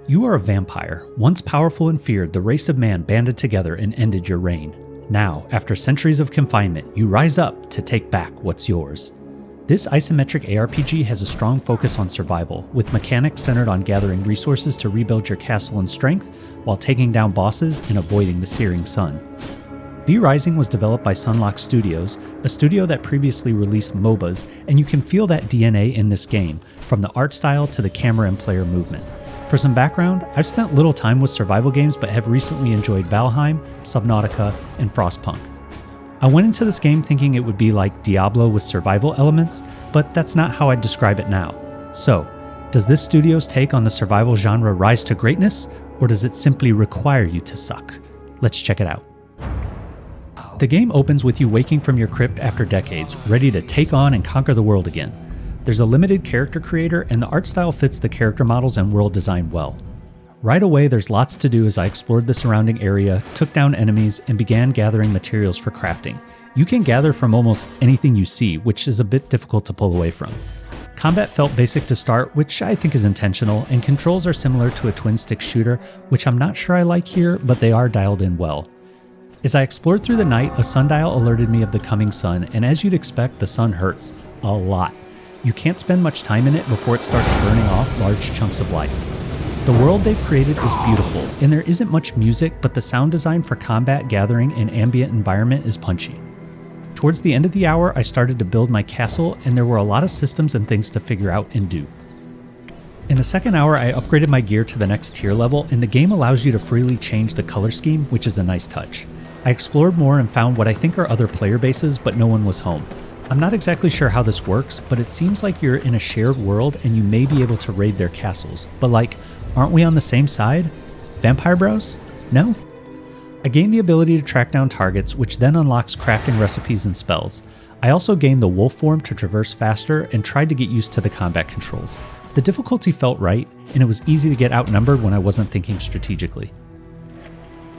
You are a vampire. Once powerful and feared, the race of man banded together and ended your reign. Now, after centuries of confinement, you rise up to take back what's yours. This isometric ARPG has a strong focus on survival, with mechanics centered on gathering resources to rebuild your castle and strength, while taking down bosses and avoiding the searing sun. V Rising was developed by Sunlock Studios, a studio that previously released MOBAs, and you can feel that DNA in this game, from the art style to the camera and player movement. For some background, I've spent little time with survival games but have recently enjoyed Valheim, Subnautica, and Frostpunk. I went into this game thinking it would be like Diablo with survival elements, but that's not how I'd describe it now. So, does this studio's take on the survival genre rise to greatness, or does it simply require you to suck? Let's check it out. The game opens with you waking from your crypt after decades, ready to take on and conquer the world again. There's a limited character creator, and the art style fits the character models and world design well. Right away, there's lots to do as I explored the surrounding area, took down enemies, and began gathering materials for crafting. You can gather from almost anything you see, which is a bit difficult to pull away from. Combat felt basic to start, which I think is intentional, and controls are similar to a twin-stick shooter, which I'm not sure I like here, but they are dialed in well. As I explored through the night, a sundial alerted me of the coming sun, and as you'd expect, the sun hurts. A lot. You can't spend much time in it before it starts burning off large chunks of life. The world they've created is beautiful, and there isn't much music, but the sound design for combat, gathering, and ambient environment is punchy. Towards the end of the hour, I started to build my castle, and there were a lot of systems and things to figure out and do. In the second hour, I upgraded my gear to the next tier level, and the game allows you to freely change the color scheme, which is a nice touch. I explored more and found what I think are other player bases, but no one was home. I'm not exactly sure how this works, but it seems like you're in a shared world and you may be able to raid their castles. But like, aren't we on the same side? Vampire Bros? No? I gained the ability to track down targets, which then unlocks crafting recipes and spells. I also gained the wolf form to traverse faster and tried to get used to the combat controls. The difficulty felt right, and it was easy to get outnumbered when I wasn't thinking strategically.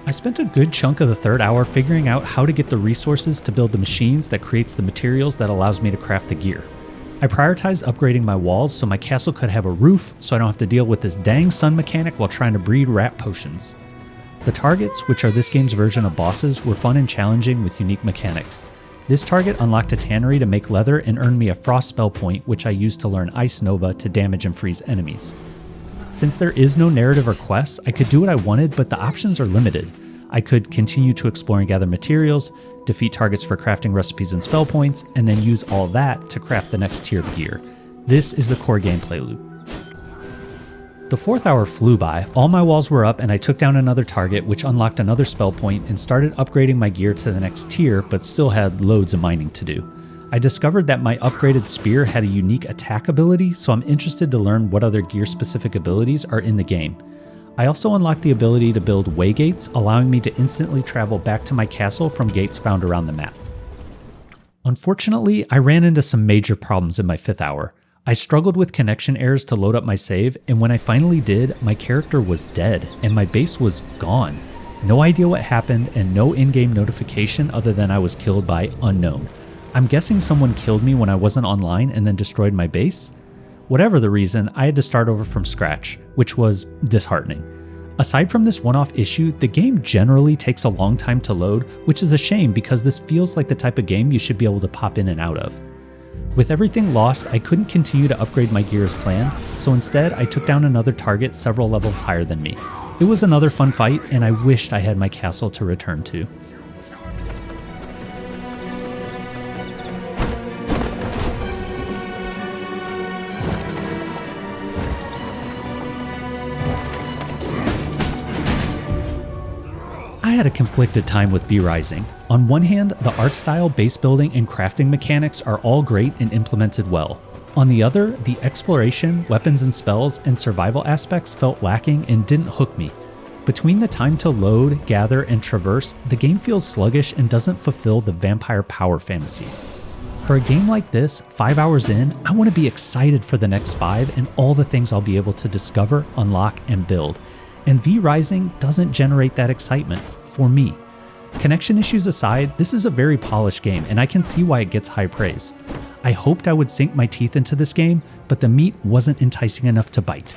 I spent a good chunk of the third hour figuring out how to get the resources to build the machines that creates the materials that allows me to craft the gear. I prioritized upgrading my walls so my castle could have a roof so I don't have to deal with this dang sun mechanic while trying to breed rat potions. The targets, which are this game's version of bosses, were fun and challenging with unique mechanics. This target unlocked a tannery to make leather and earned me a frost spell point, which I used to learn Ice Nova to damage and freeze enemies. Since there is no narrative or quests, I could do what I wanted, but the options are limited. I could continue to explore and gather materials, defeat targets for crafting recipes and spell points, and then use all that to craft the next tier of gear. This is the core gameplay loop. The fourth hour flew by, all my walls were up, and I took down another target, which unlocked another spell point and started upgrading my gear to the next tier, but still had loads of mining to do. I discovered that my upgraded spear had a unique attack ability, so I'm interested to learn what other gear-specific abilities are in the game. I also unlocked the ability to build waygates, allowing me to instantly travel back to my castle from gates found around the map. Unfortunately, I ran into some major problems in my fifth hour. I struggled with connection errors to load up my save, and when I finally did, my character was dead, and my base was gone. No idea what happened, and no in-game notification other than I was killed by unknown. I'm guessing someone killed me when I wasn't online and then destroyed my base? Whatever the reason, I had to start over from scratch, which was disheartening. Aside from this one-off issue, the game generally takes a long time to load, which is a shame because this feels like the type of game you should be able to pop in and out of. With everything lost, I couldn't continue to upgrade my gear as planned, so instead I took down another target several levels higher than me. It was another fun fight, and I wished I had my castle to return to. I had a conflicted time with V Rising. On one hand, the art style, base building, and crafting mechanics are all great and implemented well. On the other, the exploration, weapons and spells, and survival aspects felt lacking and didn't hook me. Between the time to load, gather, and traverse, the game feels sluggish and doesn't fulfill the vampire power fantasy. For a game like this, 5 hours in, I want to be excited for the next 5 and all the things I'll be able to discover, unlock, and build. And V Rising doesn't generate that excitement, for me. Connection issues aside, this is a very polished game, and I can see why it gets high praise. I hoped I would sink my teeth into this game, but the meat wasn't enticing enough to bite.